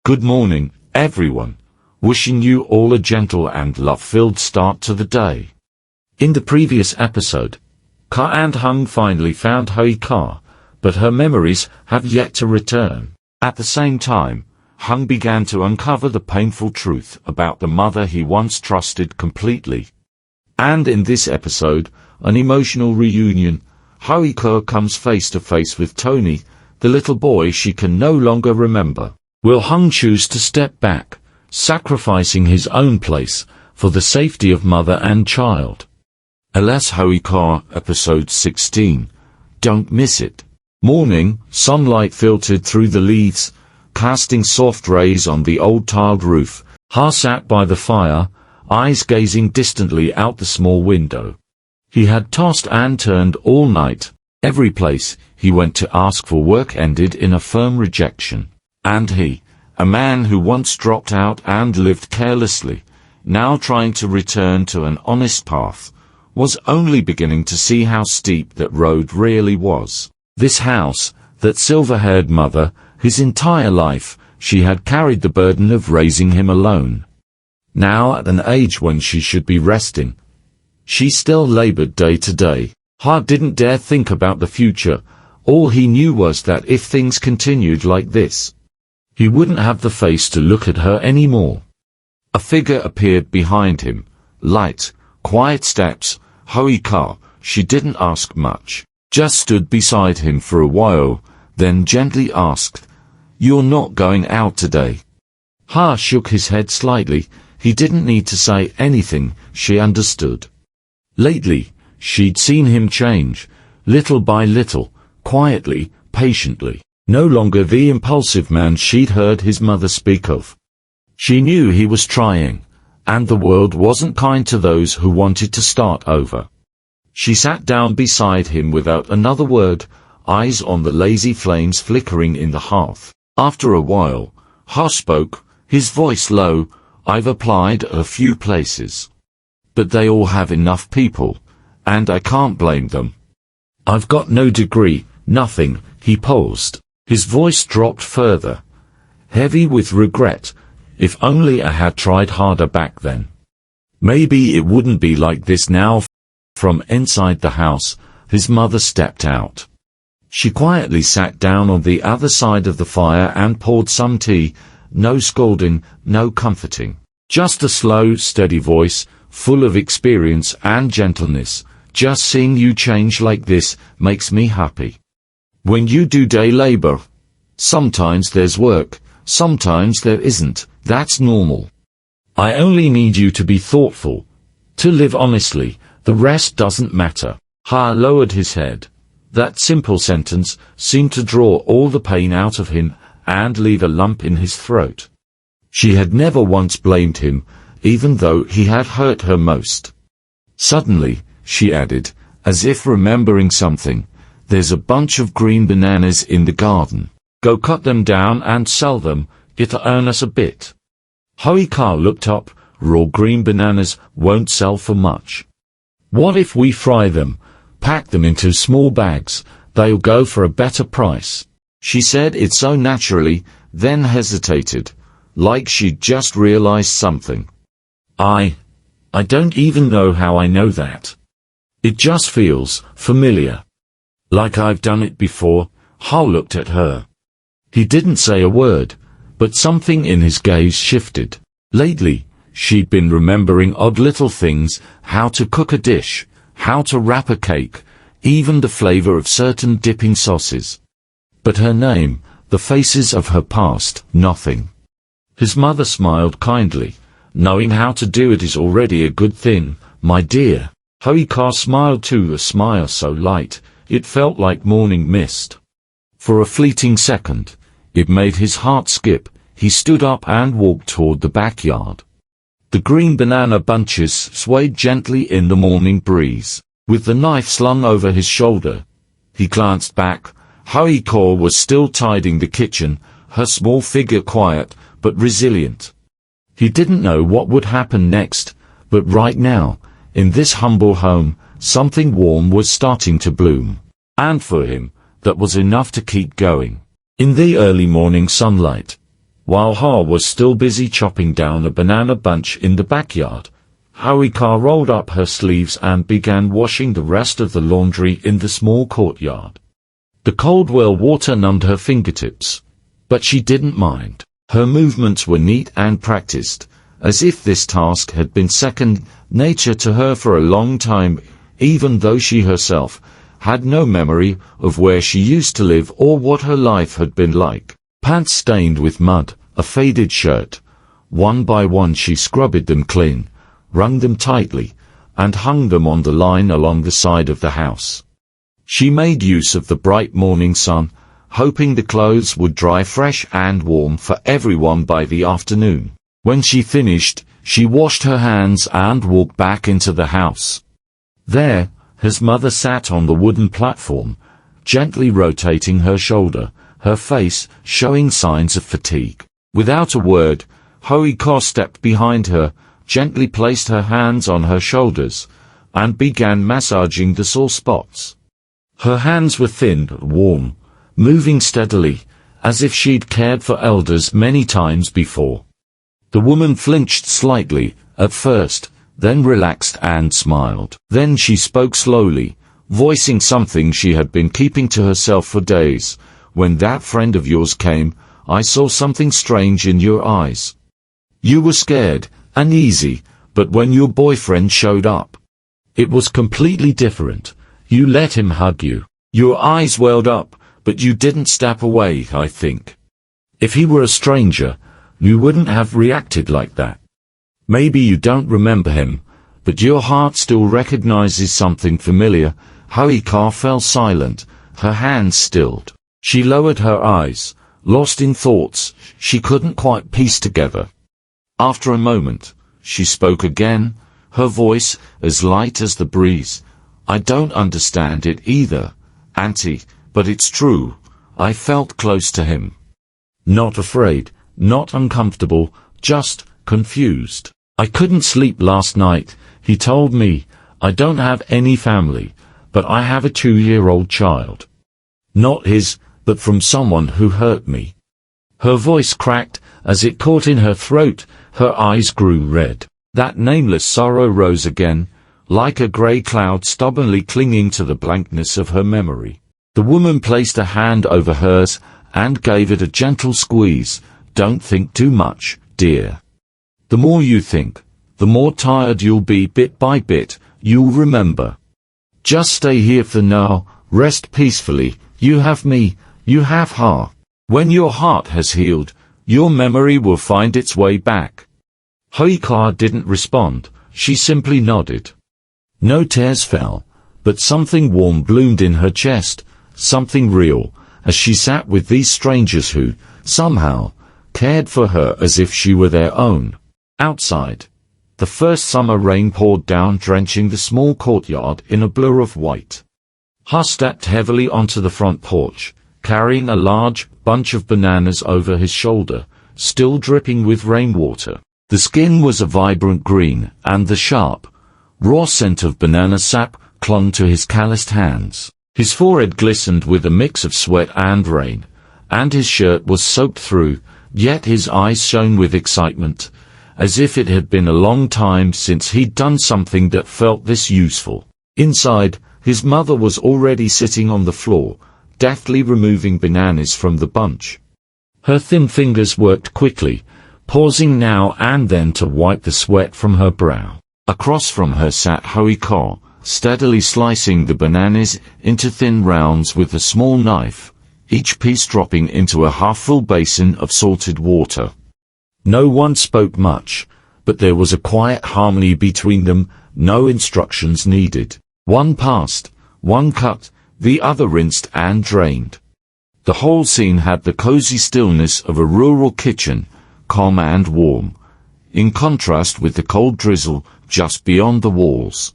Good morning, everyone. Wishing you all a gentle and love-filled start to the day. In the previous episode, Ca and Hung finally found Hoai Ca, but her memories have yet to return. At the same time, Hung began to uncover the painful truth about the mother he once trusted completely. And in this episode, an emotional reunion, Hoai Ca comes face to face with Tony, the little boy she can no longer remember. Will Hung choose to step back, sacrificing his own place, for the safety of mother and child? Alas, Hoai Ca, episode 16. Don't miss it. Morning, sunlight filtered through the leaves, casting soft rays on the old tiled roof. Ha sat by the fire, eyes gazing distantly out the small window. He had tossed and turned all night. Every place he went to ask for work ended in a firm rejection. And he, a man who once dropped out and lived carelessly, now trying to return to an honest path, was only beginning to see how steep that road really was. This house, that silver-haired mother, his entire life, she had carried the burden of raising him alone. Now at an age when she should be resting, she still labored day to day. Ha didn't dare think about the future. All he knew was that if things continued like this, he wouldn't have the face to look at her anymore. A figure appeared behind him. Light, quiet steps. Hoai Ca, she didn't ask much. Just stood beside him for a while, then gently asked, "You're not going out today?" Ha shook his head slightly. He didn't need to say anything, she understood. Lately, she'd seen him change, little by little, quietly, patiently. No longer the impulsive man she'd heard his mother speak of. She knew he was trying, and the world wasn't kind to those who wanted to start over. She sat down beside him without another word, eyes on the lazy flames flickering in the hearth. After a while, Ha spoke, his voice low. "I've applied a few places, but they all have enough people, and I can't blame them. I've got no degree, nothing." He paused. His voice dropped further, heavy with regret. If only I had tried harder back then. Maybe it wouldn't be like this now. From inside the house, his mother stepped out. She quietly sat down on the other side of the fire and poured some tea. No scolding, no comforting. Just a slow, steady voice, full of experience and gentleness. "Just seeing you change like this makes me happy. When you do day labor, sometimes there's work, sometimes there isn't. That's normal. I only need you to be thoughtful, to live honestly. The rest doesn't matter." Ha lowered his head. That simple sentence seemed to draw all the pain out of him and leave a lump in his throat. She had never once blamed him, even though he had hurt her most. Suddenly, she added, as if remembering something, "There's a bunch of green bananas in the garden. Go cut them down and sell them. It'll earn us a bit." Hoai Ca looked up. "Raw green bananas won't sell for much. What if we fry them, pack them into small bags? They'll go for a better price." She said it so naturally, then hesitated, like she'd just realized something. I don't even know how I know that. It just feels familiar. Like I've done it before." Ha looked at her. He didn't say a word, but something in his gaze shifted. Lately, she'd been remembering odd little things, how to cook a dish, how to wrap a cake, even the flavor of certain dipping sauces. But her name, the faces of her past, nothing. His mother smiled kindly. "Knowing how to do it is already a good thing, my dear." Hoai Ca smiled too, a smile so light, it felt like morning mist. For a fleeting second, it made his heart skip. He stood up and walked toward the backyard. The green banana bunches swayed gently in the morning breeze. With the knife slung over his shoulder, he glanced back. Hoai Ca was still tidying the kitchen, her small figure quiet but resilient. He didn't know what would happen next, but right now, in this humble home, something warm was starting to bloom. And for him, that was enough to keep going. In the early morning sunlight, While Ha was still busy chopping down a banana bunch in the backyard, Hoai Ca rolled up her sleeves and began washing the rest of the laundry in the small courtyard. The cold well water numbed her fingertips, but she didn't mind. Her movements were neat and practiced, as if this task had been second nature to her for a long time, even though she herself had no memory of where she used to live or what her life had been like. Pants stained with mud, a faded shirt. One by one she scrubbed them clean, wrung them tightly, and hung them on the line along the side of the house. She made use of the bright morning sun, hoping the clothes would dry fresh and warm for everyone by the afternoon. When she finished, she washed her hands and walked back into the house. There, his mother sat on the wooden platform, gently rotating her shoulder, her face showing signs of fatigue. Without a word, Hoai Ca stepped behind her, gently placed her hands on her shoulders, and began massaging the sore spots. Her hands were thin and warm, moving steadily, as if she'd cared for elders many times before. The woman flinched slightly, at first, then relaxed and smiled. Then she spoke slowly, voicing something she had been keeping to herself for days. When that friend of yours came, I saw something strange in your eyes. You were scared, uneasy, but when your boyfriend showed up, it was completely different. You let him hug you. Your eyes welled up, but you didn't step away, I think. If he were a stranger, you wouldn't have reacted like that. Maybe you don't remember him, but your heart still recognizes something familiar. Hoai Ca fell silent, her hands stilled. She lowered her eyes, lost in thoughts she couldn't quite piece together. After a moment, she spoke again, her voice as light as the breeze. I don't understand it either, Auntie, but it's true. I felt close to him. Not afraid, not uncomfortable, just confused. I couldn't sleep last night, he told me. I don't have any family, but I have a 2-year-old child. Not his, but from someone who hurt me. Her voice cracked as it caught in her throat, her eyes grew red. That nameless sorrow rose again, like a grey cloud stubbornly clinging to the blankness of her memory. The woman placed a hand over hers and gave it a gentle squeeze. Don't think too much, dear. The more you think, the more tired you'll be bit by bit. You'll remember. Just stay here for now, rest peacefully. You have me, you have her. When your heart has healed, your memory will find its way back. Hoai Ca didn't respond, she simply nodded. No tears fell, but something warm bloomed in her chest, something real, as she sat with these strangers who, somehow, cared for her as if she were their own. Outside, the first summer rain poured down, drenching the small courtyard in a blur of white. Ha stepped heavily onto the front porch, carrying a large bunch of bananas over his shoulder, still dripping with rainwater. The skin was a vibrant green, and the sharp, raw scent of banana sap clung to his calloused hands. His forehead glistened with a mix of sweat and rain, and his shirt was soaked through, yet his eyes shone with excitement, as if it had been a long time since he'd done something that felt this useful. Inside, his mother was already sitting on the floor, deftly removing bananas from the bunch. Her thin fingers worked quickly, pausing now and then to wipe the sweat from her brow. Across from her sat Hoai Ca, steadily slicing the bananas into thin rounds with a small knife, each piece dropping into a half-full basin of salted water. No one spoke much, but there was a quiet harmony between them, no instructions needed. One passed, one cut, the other rinsed and drained. The whole scene had the cozy stillness of a rural kitchen, calm and warm, in contrast with the cold drizzle just beyond the walls.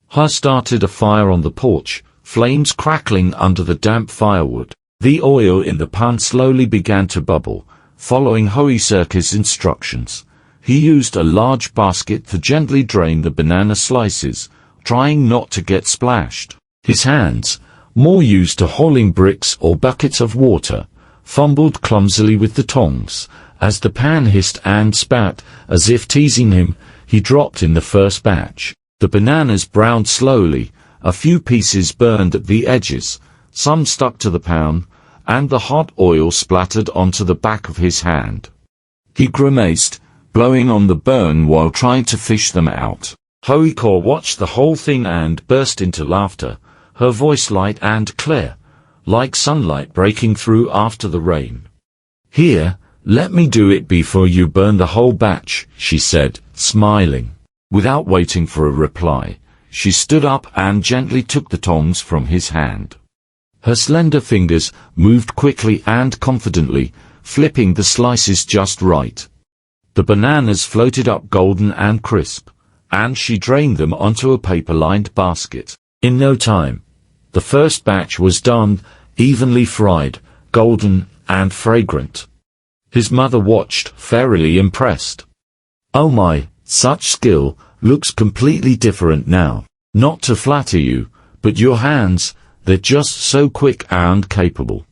Ha started a fire on the porch, flames crackling under the damp firewood. The oil in the pan slowly began to bubble, following Hoai Ca's instructions. He used a large basket to gently drain the banana slices, trying not to get splashed. His hands, more used to hauling bricks or buckets of water, fumbled clumsily with the tongs, As the pan hissed and spat, as if teasing him, he dropped in the first batch. The bananas browned slowly, a few pieces burned at the edges, some stuck to the pan, and the hot oil splattered onto the back of his hand. He grimaced, blowing on the burn while trying to fish them out. Hoai Ca watched the whole thing and burst into laughter, her voice light and clear, like sunlight breaking through after the rain. "Here, let me do it before you burn the whole batch," she said, smiling. Without waiting for a reply, she stood up and gently took the tongs from his hand. Her slender fingers moved quickly and confidently, flipping the slices just right. The bananas floated up golden and crisp, and she drained them onto a paper-lined basket. In no time, the first batch was done, evenly fried, golden, and fragrant. His mother watched, fairly impressed. "Oh my, such skill, looks completely different now. Not to flatter you, but your hands, they're just so quick and capable."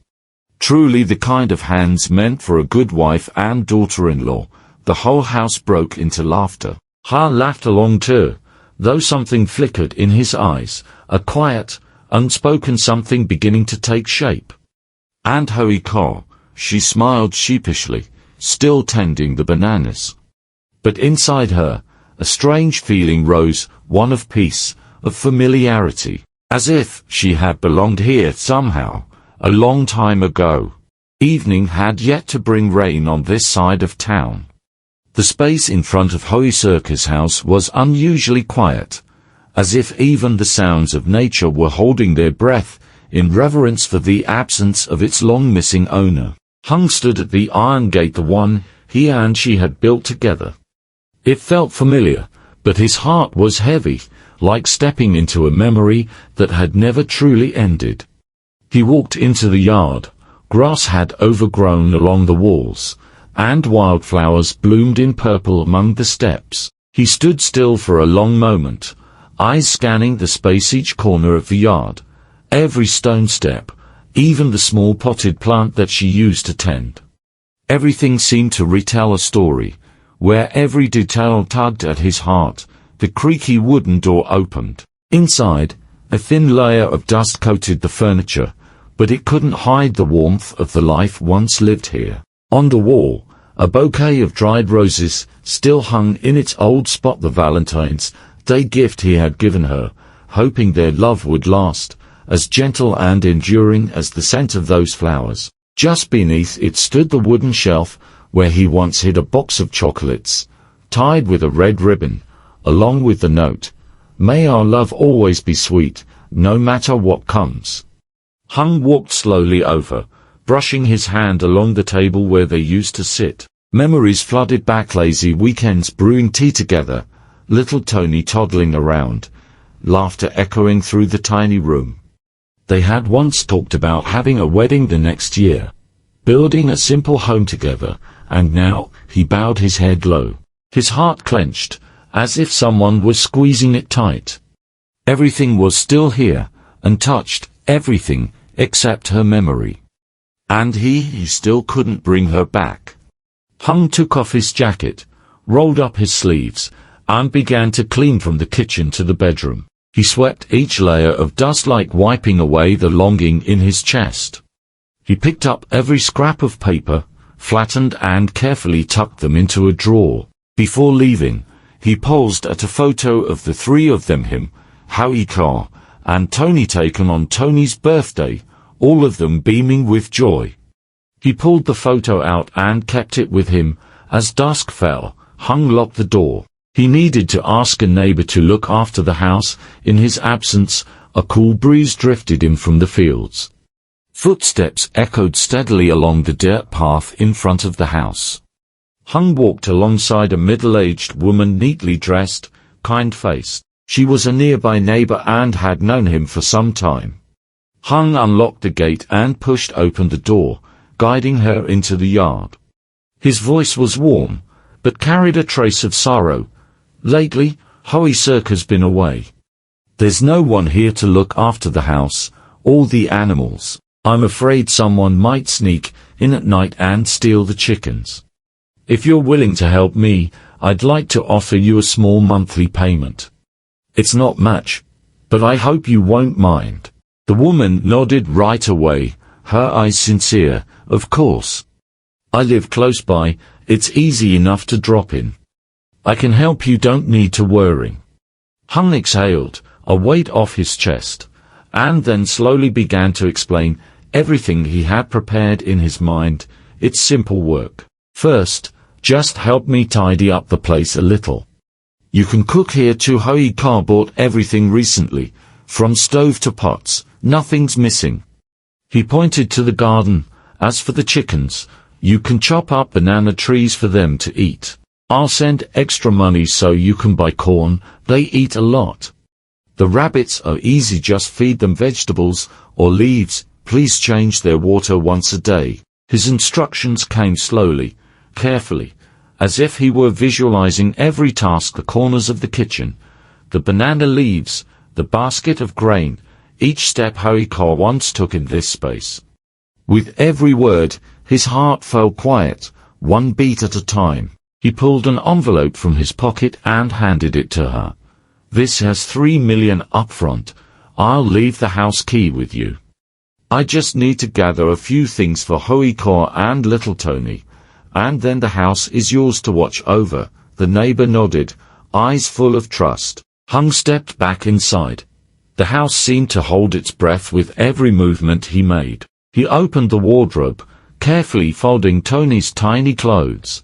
Truly the kind of hands meant for a good wife and daughter-in-law. The whole house broke into laughter. Ha laughed along too, though something flickered in his eyes, a quiet, unspoken something beginning to take shape. And Hoai Ca, she smiled sheepishly, still tending the bananas. But inside her, a strange feeling rose, one of peace, of familiarity, as if she had belonged here somehow, a long time ago. Evening had yet to bring rain on this side of town. The space in front of Hoai Ca's house was unusually quiet, as if even the sounds of nature were holding their breath, in reverence for the absence of its long-missing owner. Hung stood at the iron gate, the one he and she had built together. It felt familiar, but his heart was heavy, like stepping into a memory that had never truly ended. He walked into the yard. Grass had overgrown along the walls, and wildflowers bloomed in purple among the steps. He stood still for a long moment, eyes scanning the space, each corner of the yard, every stone step, even the small potted plant that she used to tend. Everything seemed to retell a story, where every detail tugged at his heart. The creaky wooden door opened. Inside, a thin layer of dust coated the furniture, but it couldn't hide the warmth of the life once lived here. On the wall, a bouquet of dried roses still hung in its old spot, the Valentine's Day gift he had given her, hoping their love would last, as gentle and enduring as the scent of those flowers. Just beneath it stood the wooden shelf where he once hid a box of chocolates, tied with a red ribbon, along with the note, "May our love always be sweet, no matter what comes." Hung walked slowly over, brushing his hand along the table where they used to sit. Memories flooded back, lazy weekends brewing tea together, little Tony toddling around, laughter echoing through the tiny room. They had once talked about having a wedding the next year, building a simple home together, and now he bowed his head low. His heart clenched, as if someone was squeezing it tight. Everything was still here, untouched, everything, except her memory. And he still couldn't bring her back. Hung took off his jacket, rolled up his sleeves, and began to clean from the kitchen to the bedroom. He swept each layer of dust like wiping away the longing in his chest. He picked up every scrap of paper, flattened and carefully tucked them into a drawer. Before leaving, he paused at a photo of the three of them, him, Hoai Ca, and Tony, taken on Tony's birthday, all of them beaming with joy. He pulled the photo out and kept it with him. As dusk fell, Hung locked the door. He needed to ask a neighbor to look after the house. In his absence, a cool breeze drifted in from the fields. Footsteps echoed steadily along the dirt path in front of the house. Hung walked alongside a middle-aged woman, neatly dressed, kind-faced. She was a nearby neighbor and had known him for some time. Hung unlocked the gate and pushed open the door, guiding her into the yard. His voice was warm, but carried a trace of sorrow. "Lately, Hoai Ca's been away. There's no one here to look after the house, all the animals. I'm afraid someone might sneak in at night and steal the chickens." If you're willing to help me, I'd like to offer you a small monthly payment. It's not much, but I hope you won't mind." The woman nodded right away, her eyes sincere. "Of course. I live close by, it's easy enough to drop in. I can help you, don't need to worry." Hung exhaled, a weight off his chest, and then slowly began to explain everything he had prepared in his mind. "It's simple work. First, just help me tidy up the place a little. You can cook here too. Hoai Ca bought everything recently, from stove to pots, nothing's missing." He pointed to the garden. "As for the chickens, you can chop up banana trees for them to eat. I'll send extra money so you can buy corn, they eat a lot. The rabbits are easy, just feed them vegetables or leaves. Please change their water once a day." His instructions came slowly, carefully, as if he were visualizing every task: the corners of the kitchen, the banana leaves, the basket of grain, each step Hoai Ca once took in this space. With every word, his heart fell quiet, one beat at a time. He pulled an envelope from his pocket and handed it to her. "This has 3 million upfront. I'll leave the house key with you. I just need to gather a few things for Hoai Ca and little Tony, and then the house is yours to watch over." The neighbor nodded, eyes full of trust. Hung stepped back inside. The house seemed to hold its breath with every movement he made. He opened the wardrobe, carefully folding Tony's tiny clothes.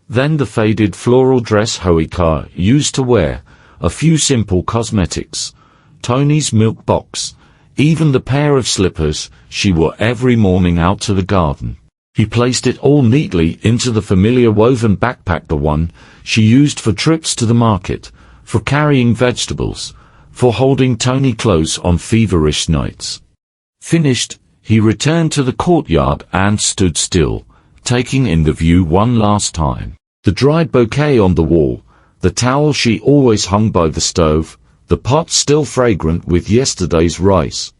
Then the faded floral dress Hoai Ca used to wear, a few simple cosmetics, Tony's milk box, even the pair of slippers she wore every morning out to the garden. He placed it all neatly into the familiar woven backpack, the one she used for trips to the market, for carrying vegetables, for holding Tony close on feverish nights. Finished, he returned to the courtyard and stood still, taking in the view one last time. The dried bouquet on the wall, the towel she always hung by the stove, the pot still fragrant with yesterday's rice.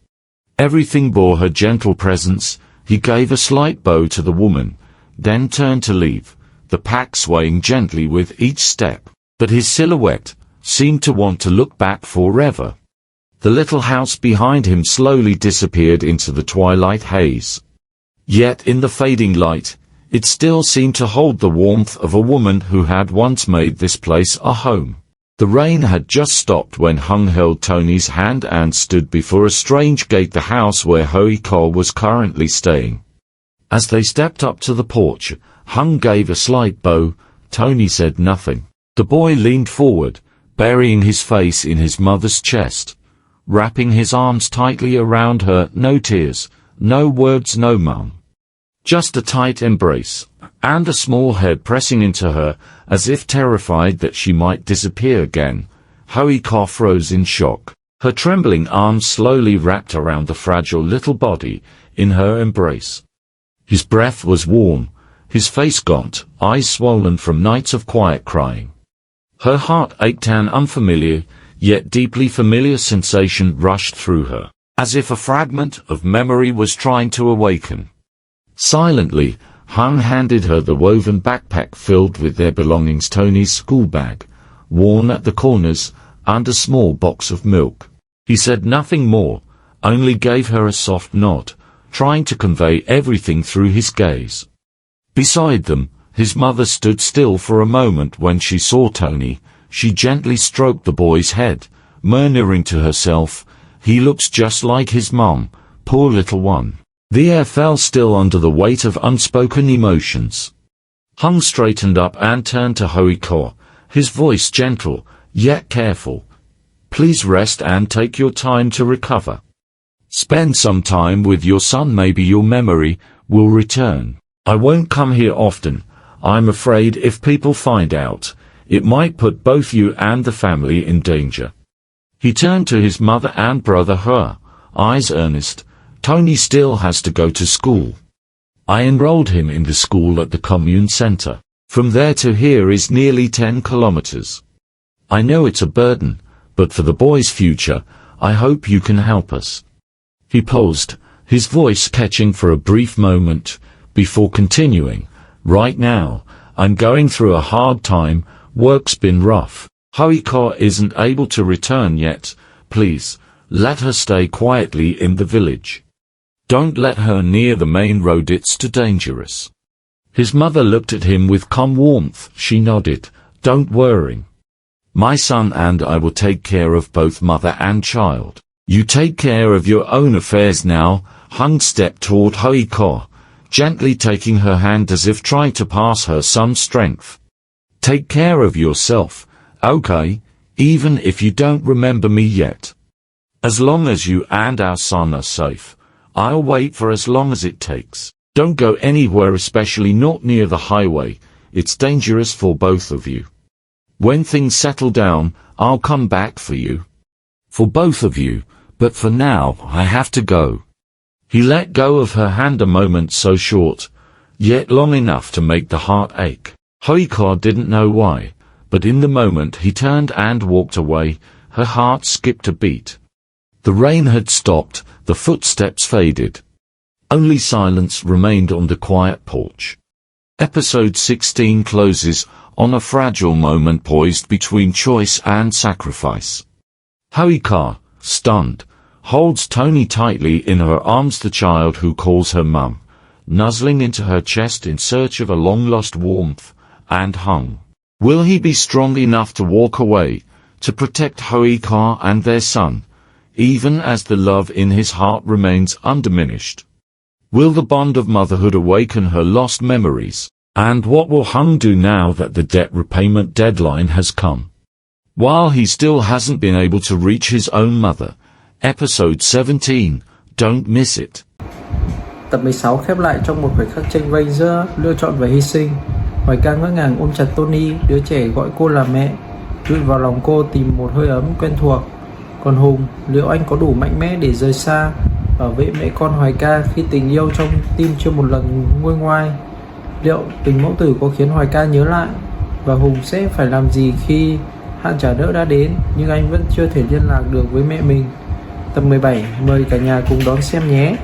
Everything bore her gentle presence. He gave a slight bow to the woman, then turned to leave, the pack swaying gently with each step. But his silhouette seemed to want to look back forever. The little house behind him slowly disappeared into the twilight haze. Yet in the fading light, it still seemed to hold the warmth of a woman who had once made this place a home. The rain had just stopped when Hung held Tony's hand and stood before a strange gate, the house where Hoai Ca was currently staying. As they stepped up to the porch, Hung gave a slight bow. Tony said nothing. The boy leaned forward, burying his face in his mother's chest, wrapping his arms tightly around her. No tears, no words, no mum. Just a tight embrace, and a small head pressing into her, as if terrified that she might disappear again. Hoai Ca froze in shock. Her trembling arms slowly wrapped around the fragile little body in her embrace. His breath was warm, his face gaunt, eyes swollen from nights of quiet crying. Her heart ached. An unfamiliar, yet deeply familiar sensation rushed through her, as if a fragment of memory was trying to awaken. Silently, Hung handed her the woven backpack filled with their belongings, Tony's school bag, worn at the corners, and a small box of milk. He said nothing more, only gave her a soft nod, trying to convey everything through his gaze. Beside them, his mother stood still for a moment. When she saw Tony, she gently stroked the boy's head, murmuring to herself, "He looks just like his mom, poor little one." The air fell still under the weight of unspoken emotions. Hung straightened up and turned to Hoai Ca, his voice gentle, yet careful. "Please rest and take your time to recover. Spend some time with your son, maybe your memory will return. I won't come here often. I'm afraid if people find out, it might put both you and the family in danger." He turned to his mother and brother, her eyes earnest. "Tony still has to go to school. I enrolled him in the school at the commune center. From there to here is nearly 10 kilometers. I know it's a burden, but for the boy's future, I hope you can help us." He paused, his voice catching for a brief moment, before continuing, "Right now, I'm going through a hard time, work's been rough. Hoai Ca isn't able to return yet, please, let her stay quietly in the village. Don't let her near the main road, it's too dangerous. His mother looked at him with calm warmth. She nodded. Don't worry. My son and I will take care of both mother and child. You take care of your own affairs now. Hung stepped toward Hoai Ca, gently taking her hand as if trying to pass her some strength. Take care of yourself, okay, even if you don't remember me yet. As long as you and our son are safe, I'll wait for as long as it takes. Don't go anywhere, especially not near the highway. It's dangerous for both of you. When things settle down, I'll come back for you. For both of you, but for now, I have to go. He let go of her hand a moment so short, yet long enough to make the heart ache. Hoai Ca didn't know why, but in the moment he turned and walked away, her heart skipped a beat. The rain had stopped, the footsteps faded. Only silence remained on the quiet porch. Episode 16 closes on a fragile moment poised between choice and sacrifice. Hoai Ca, stunned, holds Tony tightly in her arms, the child who calls her mum, nuzzling into her chest in search of a long-lost warmth, and Hung. Will he be strong enough to walk away, to protect Hoai Ca and their son, even as the love in his heart remains undiminished? Will the bond of motherhood awaken her lost memories? And what will Hung do now that the debt repayment deadline has come? While he still hasn't been able to reach his own mother. Episode 17, don't miss it. Tập 16 khép lại trong một khoảnh khắc chênh vênh giữa lựa chọn và hy sinh. Hoai Ca ngỡ ngàng ôm chặt Tony, đứa trẻ gọi cô là mẹ, chui vào lòng cô tìm một hơi ấm quen thuộc. Còn Hùng, liệu anh có đủ mạnh mẽ để rời xa, bảo vệ mẹ con Hoai Ca khi tình yêu trong tim chưa một lần nguôi ngoai? Liệu tình mẫu tử có khiến Hoai Ca nhớ lại, và Hùng sẽ phải làm gì khi hạn trả nợ đã đến nhưng anh vẫn chưa thể liên lạc được với mẹ mình? Tập 17, mời cả nhà cùng đón xem nhé.